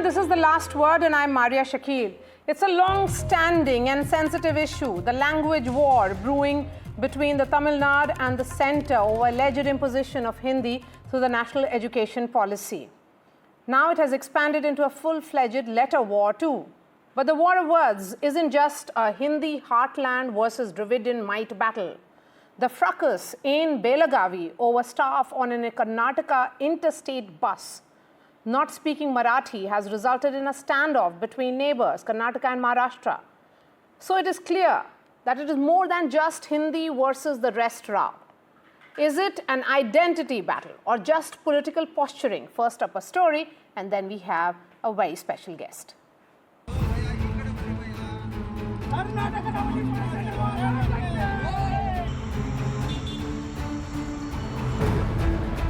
this is The Last Word, and I'm Maria Shakil. It's a long-standing and sensitive issue, the language war brewing between the Tamil Nadu and the centre over alleged imposition of Hindi through the national education policy. Now it has expanded into a full-fledged letter war too. But the war of words isn't just a Hindi heartland versus Dravidian might battle. The fracas in Belagavi over staff on a Karnataka interstate bus not speaking Marathi has resulted in a standoff between neighbours, Karnataka and Maharashtra. So it is clear that it is more than just Hindi versus the rest row. Is it an identity battle or just political posturing? First up a story, and then we have a very special guest.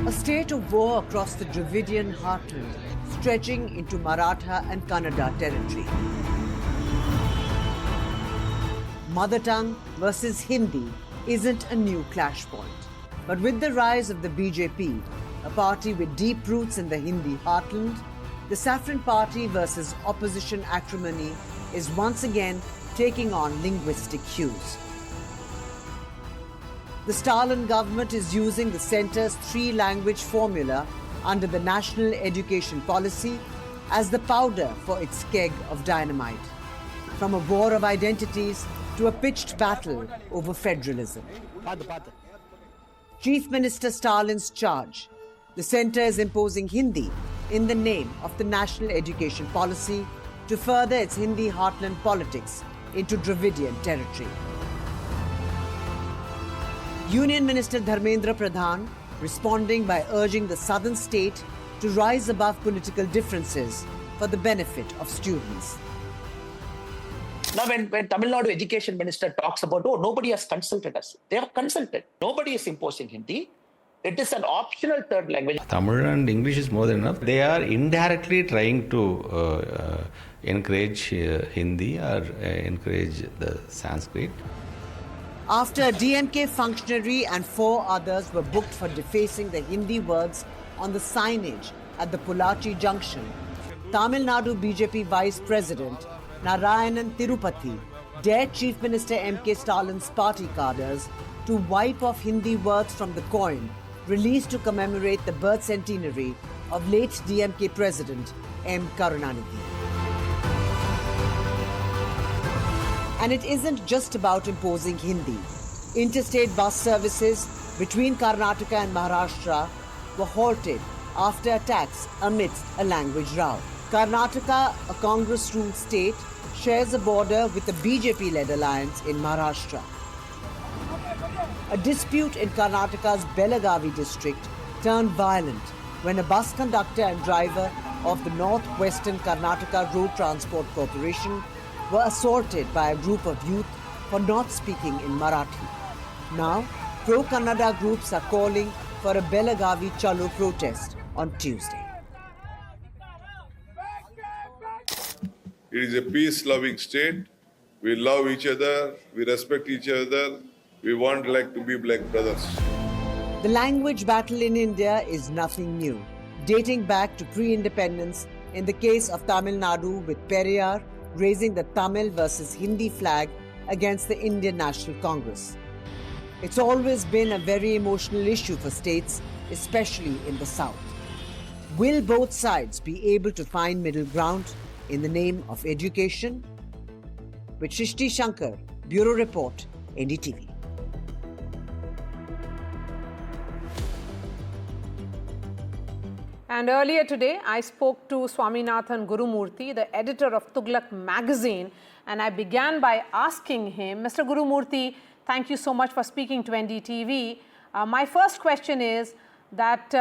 A state of war across the Dravidian heartland, stretching into Maratha and Kannada territory. Mother tongue versus Hindi isn't a new clash point. But with the rise of the BJP, a party with deep roots in the Hindi heartland, the Saffron Party versus opposition acrimony is once again taking on linguistic hues. The Stalin government is using the centre's three-language formula under the national education policy as the powder for its keg of dynamite. From a war of identities to a pitched battle over federalism. Chief Minister Stalin's charge. The centre is imposing Hindi in the name of the national education policy to further its Hindi heartland politics into Dravidian territory. Union Minister Dharmendra Pradhan responding by urging the southern state to rise above political differences for the benefit of students. Now, when Tamil Nadu Education Minister talks about, oh, nobody has consulted us. They have consulted. Nobody is imposing Hindi. It is an optional third language. Tamil and English is more than enough. They are indirectly trying to encourage Hindi or encourage the Sanskrit. After a DMK functionary and 4 others were booked for defacing the Hindi words on the signage at the Pulachi Junction, Tamil Nadu BJP Vice President Narayanan Tirupati dared Chief Minister M.K. Stalin's party cadres to wipe off Hindi words from the coin released to commemorate the birth centenary of late DMK President M. Karunanidhi. And it isn't just about imposing Hindi. Interstate bus services between Karnataka and Maharashtra were halted after attacks amidst a language row. Karnataka, a Congress-ruled state, shares a border with the BJP-led alliance in Maharashtra. A dispute in Karnataka's Belagavi district turned violent when a bus conductor and driver of the Northwestern Karnataka Road Transport Corporation were assaulted by a group of youth for not speaking in Marathi. Now, pro-Kannada groups are calling for a Belagavi Chalo protest on Tuesday. It is a peace-loving state. We love each other. We respect each other. We want to be like brothers. The language battle in India is nothing new, dating back to pre-independence in the case of Tamil Nadu with Periyar raising the Tamil versus Hindi flag against the Indian National Congress. It's always been a very emotional issue for states, especially in the south. Will both sides be able to find middle ground in the name of education? With Shrishti Shankar, Bureau Report, NDTV. And earlier today, I spoke to Swaminathan Gurumurthy, the editor of Tughlaq magazine, and I began by asking him, Mr. Gurumurthy, thank you so much for speaking to NDTV. My first question is that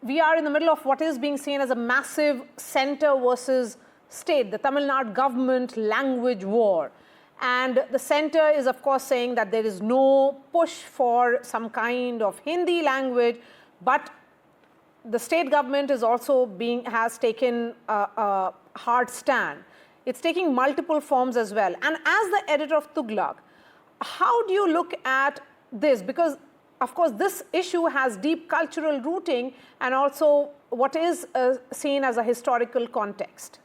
we are in the middle of what is being seen as a massive centre versus state, the Tamil Nadu government language war. And the centre is, of course, saying that there is no push for some kind of Hindi language, but the state government is also has taken a hard stand. It's taking multiple forms as well. And as the editor of Tughlaq, how do you look at this? Because, of course, this issue has deep cultural rooting and also what is seen as a historical context.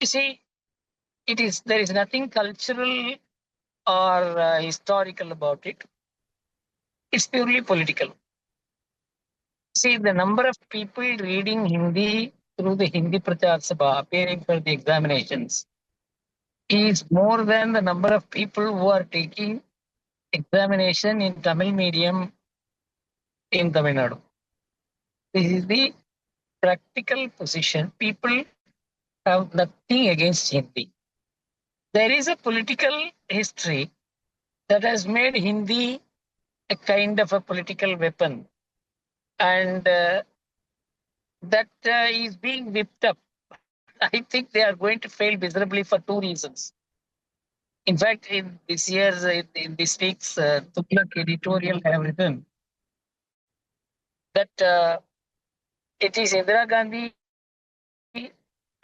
You see, there is nothing cultural or historical about it. It's purely political. See, the number of people reading Hindi through the Hindi Prachar Sabha, appearing for the examinations, is more than the number of people who are taking examination in Tamil medium in Tamil Nadu. This is the practical position. People have nothing against Hindi. There is a political history that has made Hindi a kind of a political weapon, and that is being whipped up. I think they are going to fail miserably for two reasons. In fact, in this year's, in this week's Tuklak editorial, I have written that it is Indira Gandhi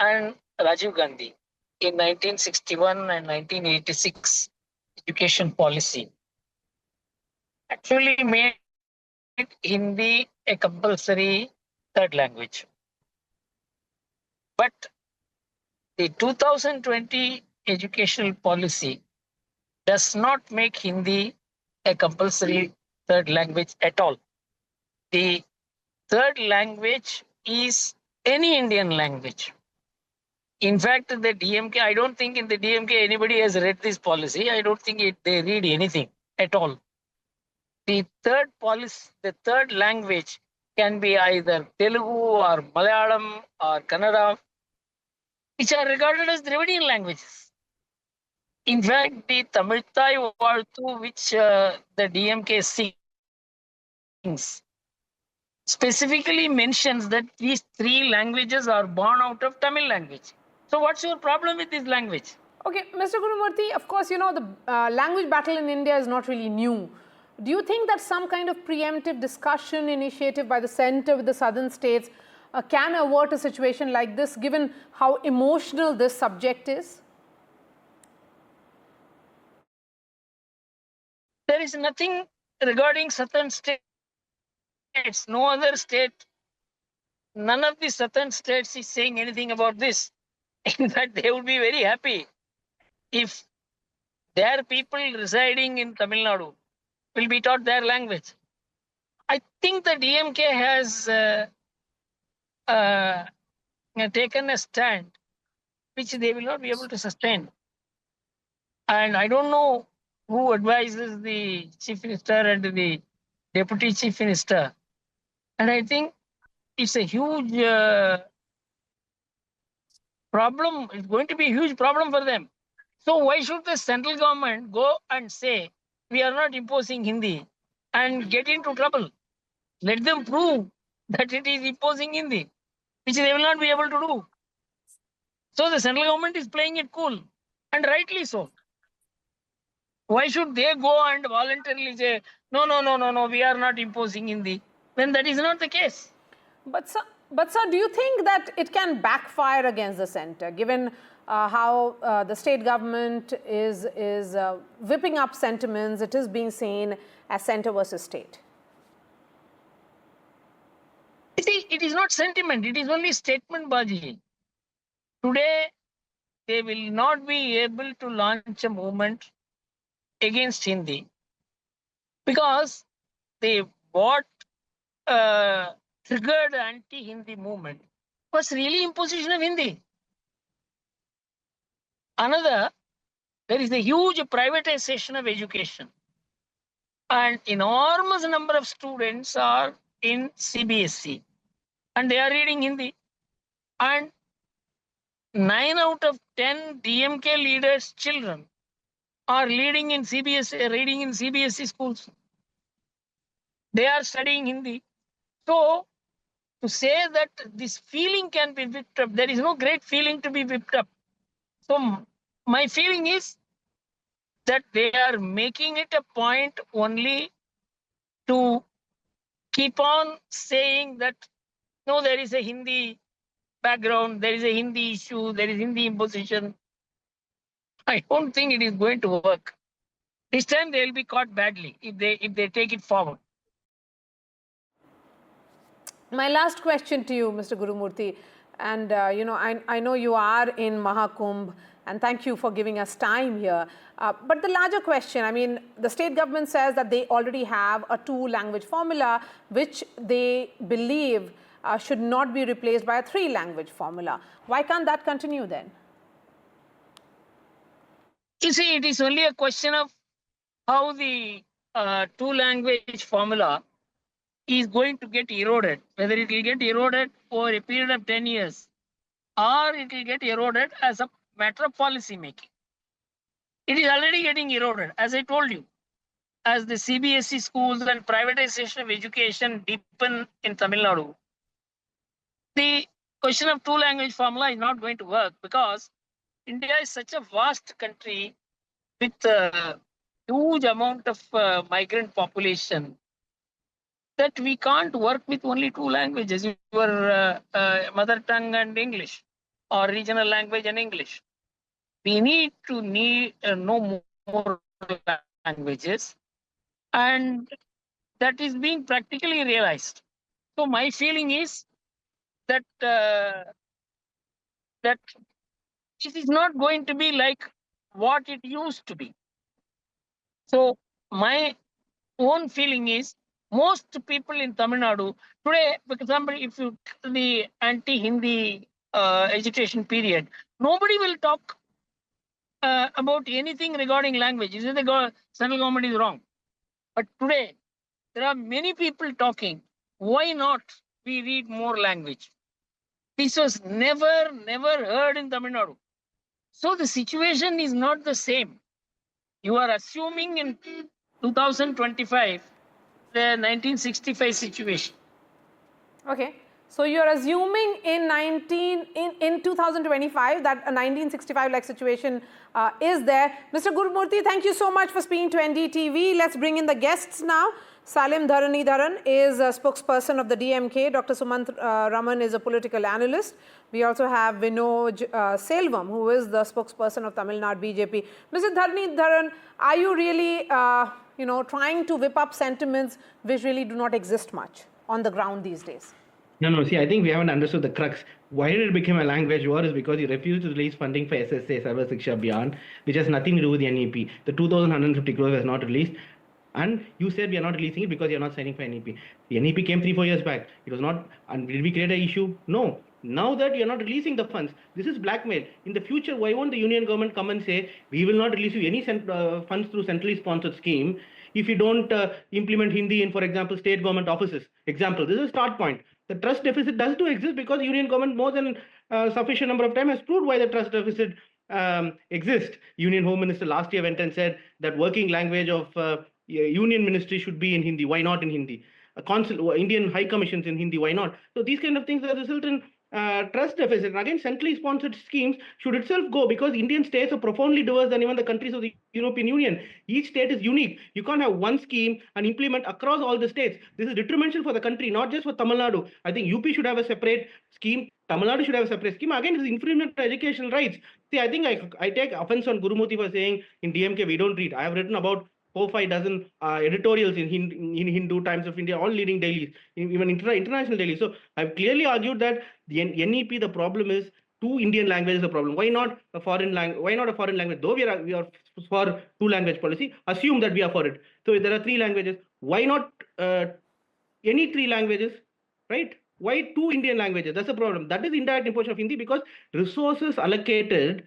and Rajiv Gandhi in 1961 and 1986 education policy actually made Hindi a compulsory third language. But the 2020 educational policy does not make Hindi a compulsory third language at all. The third language is any Indian language. In fact, the DMK, I don't think in the DMK anybody has read this policy. I don't think they read anything at all. The third language can be either Telugu or Malayalam or Kannada, which are regarded as Dravidian languages. In fact, the Tamil Thai Varthu, which the DMK sings, specifically mentions that these three languages are born out of Tamil language. So what's your problem with this language? Okay, Mr. Gurumurthy, of course, you know, the language battle in India is not really new. Do you think that some kind of preemptive discussion initiative by the centre with the southern states can avert a situation like this, given how emotional this subject is? There is nothing regarding southern states. No other state, none of the southern states is saying anything about this. In fact, they would be very happy if their people residing in Tamil Nadu will be taught their language. I think the DMK has taken a stand which they will not be able to sustain. And I don't know who advises the Chief Minister and the Deputy Chief Minister. And I think it's a huge problem. It's going to be a huge problem for them. So why should the central government go and say, we are not imposing Hindi and get into trouble? Let them prove that it is imposing Hindi, which they will not be able to do. So the central government is playing it cool, and rightly so. Why should they go and voluntarily say, no, we are not imposing Hindi, when that is not the case? But sir, do you think that it can backfire against the centre, given how the state government is whipping up sentiments? It is being seen as centre versus state. It is not sentiment, it is only statement, Baji. Today, they will not be able to launch a movement against Hindi because what triggered anti-Hindi movement was really imposition of Hindi. Another, there is a huge privatization of education, and enormous number of students are in CBSE and they are reading Hindi, and 9 out of 10 DMK leaders' children are reading in CBSE schools. They are studying Hindi. So, to say that this feeling can be whipped up, there is no great feeling to be whipped up. So, my feeling is that they are making it a point only to keep on saying that, no, there is a Hindi background, there is a Hindi issue, there is Hindi imposition. I don't think it is going to work. This time they will be caught badly if they take it forward. My last question to you, Mr. Gurumurthy. And, I know you are in Mahakumbh, and thank you for giving us time here. But the larger question, I mean, the state government says that they already have a 2-language formula, which they believe should not be replaced by a 3-language formula. Why can't that continue then? You see, it is only a question of how the 2-language formula is going to get eroded, whether it will get eroded over a period of 10 years or it will get eroded as a matter of policy making. It is already getting eroded, as I told you. As the CBSE schools and privatization of education deepen in Tamil Nadu, the question of 2-language formula is not going to work because India is such a vast country with a huge amount of migrant population that we can't work with only 2 languages, your mother tongue and English, or regional language and English. We need to know more languages, and that is being practically realized. So my feeling is that that it is not going to be like what it used to be. So my own feeling is most people in Tamil Nadu today, for example, if you the anti-Hindi agitation period, nobody will talk about anything regarding language. You say the central government is wrong. But today, there are many people talking. Why not we read more language? This was never heard in Tamil Nadu. So the situation is not the same. You are assuming in 2025 the 1965 situation. Okay. So you're assuming in 2025 that a 1965-like situation is there. Mr. Gurumurthy, thank you so much for speaking to NDTV. Let's bring in the guests now. Salim Dharanidharan is a spokesperson of the DMK. Dr. Sumant Raman is a political analyst. We also have Vinod Selvam, who is the spokesperson of Tamil Nadu BJP. Mr. Dharanidharan, are you really, trying to whip up sentiments which really do not exist much on the ground these days? No, see, I think we haven't understood the crux. Why did it become a language war is because you refused to release funding for SSA, Sarva Shiksha Abhiyan, which has nothing to do with the NEP. The 2,150 crores was not released. And you said we are not releasing it because you are not signing for NEP. The NEP came 3-4 years back. It was not, and did we create an issue? No. Now that you are not releasing the funds, this is blackmail. In the future, why won't the union government come and say, we will not release you any funds through centrally sponsored scheme if you don't implement Hindi in, for example, state government offices? Example, this is a start point. The trust deficit does exist because the union government more than sufficient number of time has proved why the trust deficit exists. Union Home Minister last year went and said that working language of union ministry should be in Hindi. Why not in Hindi? Indian High Commissions in Hindi. Why not? So these kind of things that result in trust deficit. And again, centrally sponsored schemes should itself go because Indian states are profoundly diverse than even the countries of the European Union. Each state is unique. You can't have one scheme and implement across all the states. This is detrimental for the country, not just for Tamil Nadu. I think UP should have a separate scheme. Tamil Nadu should have a separate scheme. Again, it's infringement to educational rights. See, I think I take offense on Gurumurthy for saying in DMK we don't read. I have written about 4-5 dozen editorials in Hindu, Times of India, all leading dailies, even international dailies. So I've clearly argued that the NEP, the problem is 2 Indian languages the problem. Why not a foreign language? Why not a foreign language? Though we are for 2-language policy, assume that we are for it. So if there are 3 languages, why not any 3 languages, right? Why 2 Indian languages? That's the problem. That is indirect imposition of Hindi because resources allocated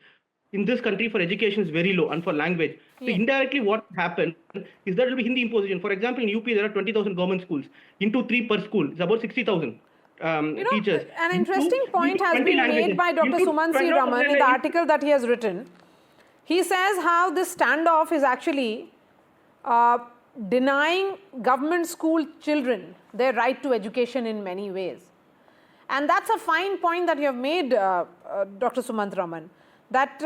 in this country for education is very low and for language. So indirectly what happened is that it will be Hindi imposition. For example, in UP there are 20,000 government schools. Into 3 per school, it's about 60,000 teachers. An interesting point has been made by Dr. Sumant Raman in the article that he has written. He says how this standoff is actually denying government school children their right to education in many ways. And that's a fine point that you have made, Dr. Sumant Raman. That,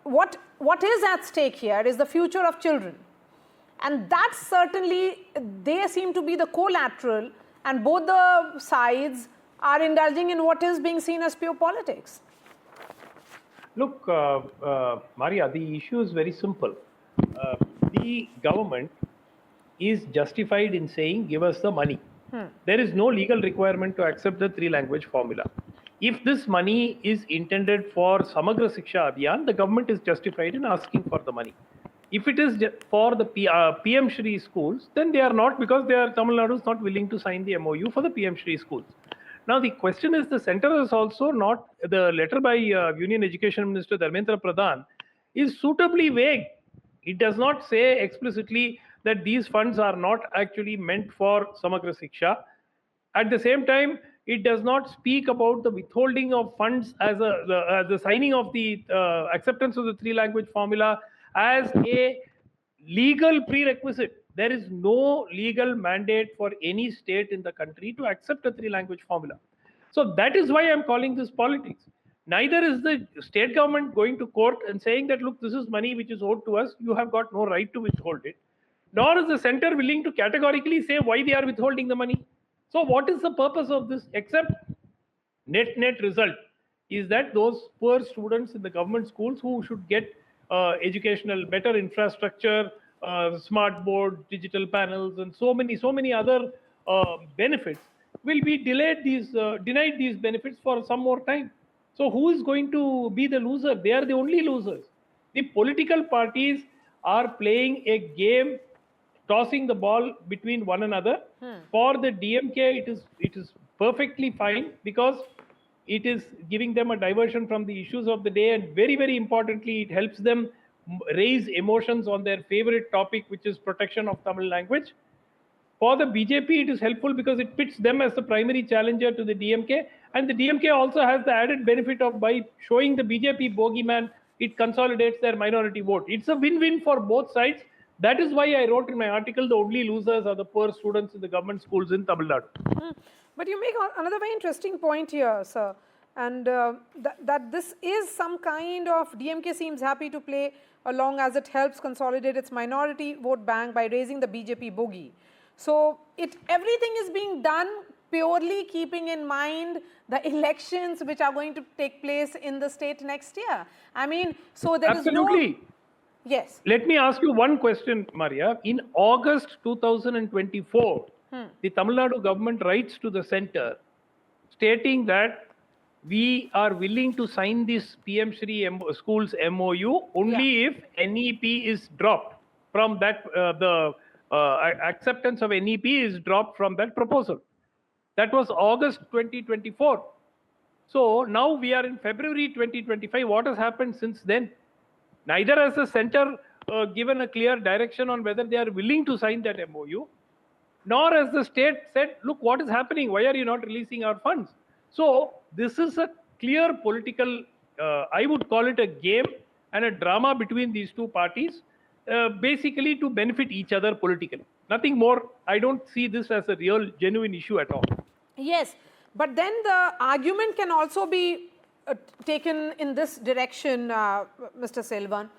what is at stake here is the future of children. And that certainly, they seem to be the collateral, and both the sides are indulging in what is being seen as pure politics. Look, Maria, the issue is very simple. The government is justified in saying, give us the money. There is no legal requirement to accept the 3-language formula. If this money is intended for Samagra Shiksha Abhiyan, the government is justified in asking for the money. If it is for the PM Shri schools, then they are not, because Tamil Nadu is not willing to sign the MOU for the PM Shri schools. Now the question is, the center is also not, the letter by Union Education Minister Dharmendra Pradhan is suitably vague. It does not say explicitly that these funds are not actually meant for Samagra Shiksha. At the same time, it does not speak about the withholding of funds as the signing of the acceptance of the three-language formula as a legal prerequisite. There is no legal mandate for any state in the country to accept a three-language formula. So that is why I'm calling this politics. Neither is the state government going to court and saying that, look, this is money which is owed to us, you have got no right to withhold it. Nor is the center willing to categorically say why they are withholding the money. So what is the purpose of this, except net result is that those poor students in the government schools who should get educational, better infrastructure, smart board, digital panels, and so many other benefits will be denied these benefits for some more time. So who is going to be the loser? They are the only losers. The political parties are playing a game, tossing the ball between one another. For the DMK, it is perfectly fine, because it is giving them a diversion from the issues of the day, and very importantly, it helps them raise emotions on their favorite topic, which is protection of Tamil language. For the BJP, it is helpful because it pits them as the primary challenger to the DMK, and the DMK also has the added benefit of, by showing the BJP bogeyman, it consolidates their minority vote. It's a win-win for both sides. That is why I wrote in my article, the only losers are the poor students in the government schools in Tamil Nadu. But you make another very interesting point here, sir, and that this is some kind of, DMK seems happy to play along as it helps consolidate its minority vote bank by raising the BJP bogey. So everything is being done purely keeping in mind the elections which are going to take place in the state next year. I mean, so there Absolutely. is no... Yes. Let me ask you one question, Maria. In August 2024, the Tamil Nadu government writes to the center stating that we are willing to sign this PM Shri schools MOU only if NEP is dropped from that, the acceptance of NEP is dropped from that proposal. That was August 2024. So now we are in February 2025. What has happened since then? Neither has the center given a clear direction on whether they are willing to sign that MOU, nor has the state said, look, what is happening? Why are you not releasing our funds? So this is a clear political, I would call it a game and a drama between these two parties, basically to benefit each other politically. Nothing more. I don't see this as a real, genuine issue at all. Yes, but then the argument can also be taken in this direction, Mr. Selvan,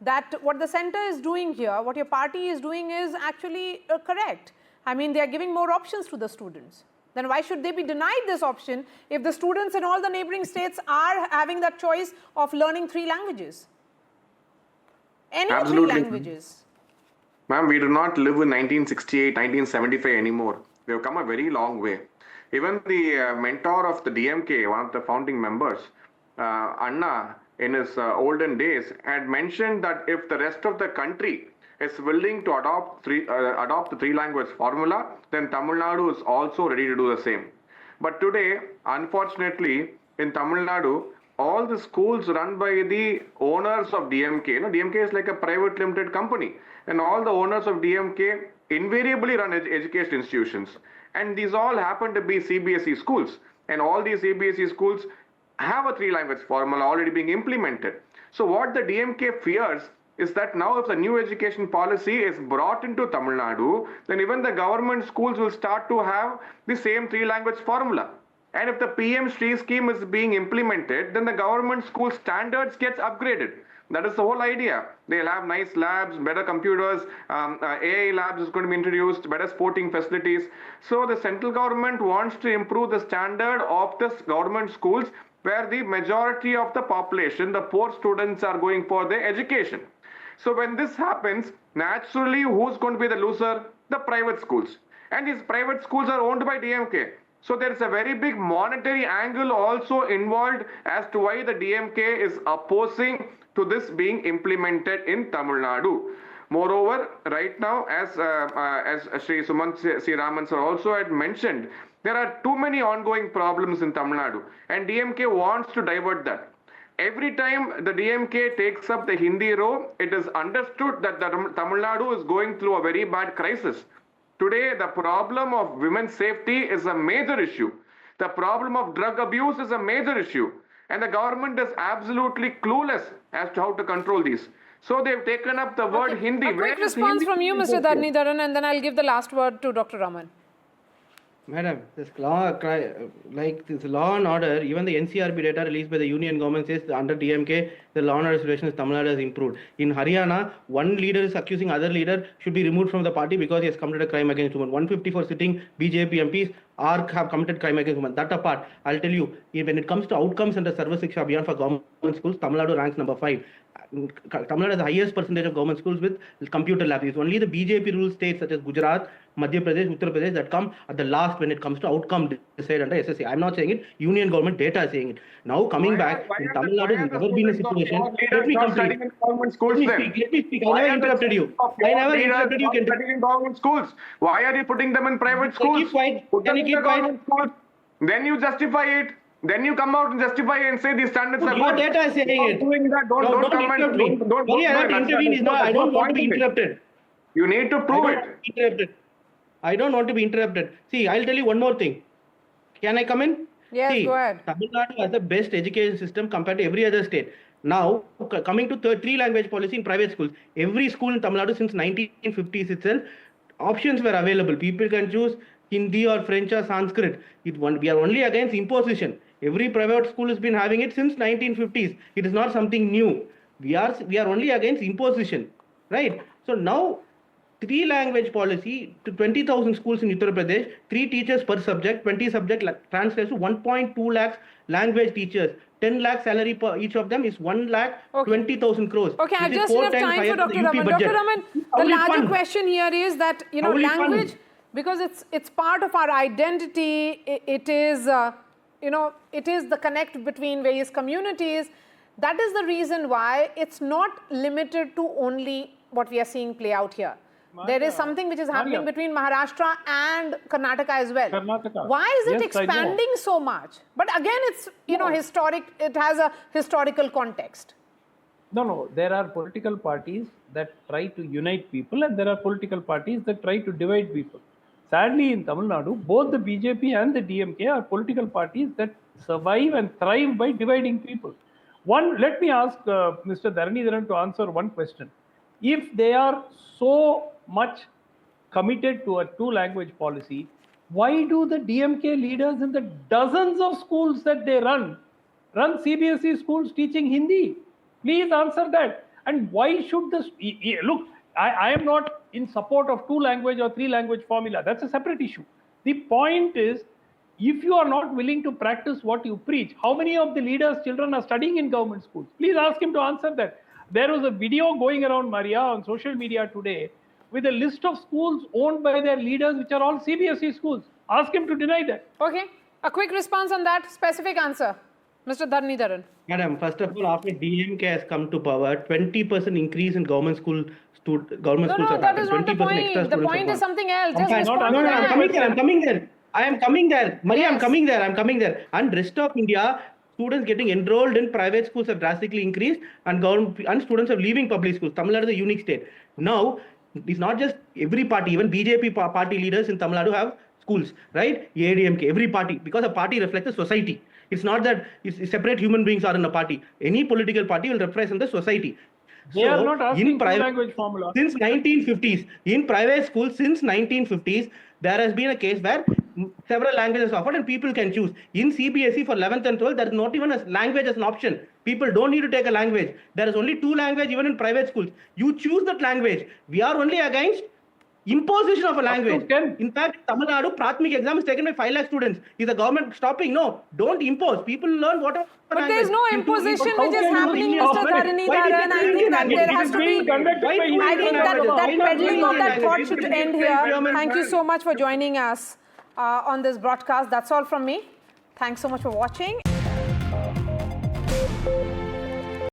that what the center is doing here, what your party is doing is actually correct. I mean, they are giving more options to the students. Then why should they be denied this option if the students in all the neighboring states are having that choice of learning three languages? Any Absolutely. three languages. Ma'am, we do not live in 1968, 1975 anymore. We have come a very long way. Even the mentor of the DMK, one of the founding members, Anna, in his olden days, had mentioned that if the rest of the country is willing to adopt the three-language formula, then Tamil Nadu is also ready to do the same. But today, unfortunately, in Tamil Nadu, all the schools run by the owners of DMK. You know, DMK is like a private limited company, and all the owners of DMK invariably run education institutions. And these all happen to be CBSE schools. And all these CBSE schools have a three-language formula already being implemented. So what the DMK fears is that now if the new education policy is brought into Tamil Nadu, then even the government schools will start to have the same three-language formula. And if the PM Shri scheme is being implemented, then the government school standards gets upgraded. That is the whole idea. They'll have nice labs, better computers, AI labs is going to be introduced, better sporting facilities. So the central government wants to improve the standard of the government schools where the majority of the population, the poor students, are going for their education. So when this happens, naturally, who's going to be the loser? The private schools. And these private schools are owned by DMK. So there is a very big monetary angle also involved as to why the DMK is opposing to this being implemented in Tamil Nadu. Moreover, right now, as Sri Sumant C. Raman sir also had mentioned, there are too many ongoing problems in Tamil Nadu, and DMK wants to divert that. Every time the DMK takes up the Hindi row, it is understood that the Tamil Nadu is going through a very bad crisis. Today, the problem of women's safety is a major issue. The problem of drug abuse is a major issue. And the government is absolutely clueless as to how to control these. So they've taken up the word Hindi. A quick response from you, Mr. Dharanidharan, and then I'll give the last word to Dr. Raman. Madam, this law, like this law and order, even the NCRB data released by the union government says under DMK, the law and order situation in Tamil Nadu has improved. In Haryana, one leader is accusing other leader should be removed from the party because he has committed a crime against women. 154 sitting BJP MPs have committed crime against women. That apart, I'll tell you, when it comes to outcomes under Sarva Shiksha Abhiyan for government schools, Tamil Nadu ranks number 5. Tamil Nadu has the highest percentage of government schools with computer labs. It's only the BJP ruled states such as Gujarat, Madhya Pradesh, Uttar Pradesh that come at the last when it comes to outcome decided under SSA. I'm not saying it, union government data is saying it. Now coming back, in Tamil Nadu has never been a situation. Let me complete. Let me speak. I never interrupted you. I never interrupted you. Studying in government schools. Why are you putting them in private schools? Can you keep quiet? Then you justify it. Then you come out and justify and say these standards are your good. data is saying it. Don't interrupt me. Sorry, I have to intervene. I don't want to be interrupted. You need to prove it. I don't want to be interrupted. See, I'll tell you one more thing. Can I come in? Yes, See, go ahead. Tamil Nadu has the best education system compared to every other state. Now, coming to three language policy in private schools, every school in Tamil Nadu since 1950s itself, options were available. People can choose Hindi or French or Sanskrit. We are only against imposition. Every private school has been having it since 1950s. It is not something new. We are only against imposition, right? So now, 3 language policy to 20,000 schools in Uttar Pradesh, 3 teachers per subject, 20 subject translates to 1.2 lakhs language teachers. 10 lakh salary per each of them is 1 lakh 20,000 crores. Okay, I just have time for Dr. Raman. Dr. Raman, the larger question here is that, language, because it's part of our identity, it is the connect between various communities. That is the reason why it's not limited to only what we are seeing play out here. There is something which is happening between Maharashtra and Karnataka as well. Why is it expanding so much? But again, it's historic. It has a historical context. No. There are political parties that try to unite people, and there are political parties that try to divide people. Sadly, in Tamil Nadu, both the BJP and the DMK are political parties that survive and thrive by dividing people. Let me ask Mr. Dharanidharan to answer one question. If they are so much committed to a 2-language policy, why do the DMK leaders in the dozens of schools that they run CBSE schools teaching Hindi? Please answer that. And why should this... Look, I am not in support of 2-language or 3-language formula. That's a separate issue. The point is, if you are not willing to practice what you preach, how many of the leaders' children are studying in government schools? Please ask him to answer that. There was a video going around Maria on social media today with a list of schools owned by their leaders, which are all CBSE schools. Ask him to deny that. Okay. A quick response on that specific answer. Mr. Dharanidharan. Madam, first of all, after DMK has come to power, 20% increase in government schools have happened. That is not the point. The point is something else. Just respond to that. I'm coming there. Maria, yes. I'm coming there. And rest of India, students getting enrolled in private schools have drastically increased, and students are leaving public schools. Tamil Nadu is a unique state. Now, it's not just every party, even BJP party leaders in Tamil Nadu have schools, right? ADMK, every party, because a party reflects the society. It's not that separate human beings are in a party. Any political party will represent the society. They are not asking for language formula. Since 1950s, in private schools since 1950s, there has been a case where several languages offered and people can choose. In CBSE for 11th and 12th, there is not even a language as an option. People don't need to take a language. There is only 2 languages even in private schools. You choose that language. We are only against imposition of a language. In fact, Tamil Nadu, Prathmik exam is taken by 5 lakh students. Is the government stopping? No, don't impose. People learn whatever. But there is no imposition which is happening, Mr. Dharanidharan. I think that there has to be. I think that peddling of that thought should end here. Thank you so much for joining us. on this broadcast. That's all from me. Thanks so much for watching.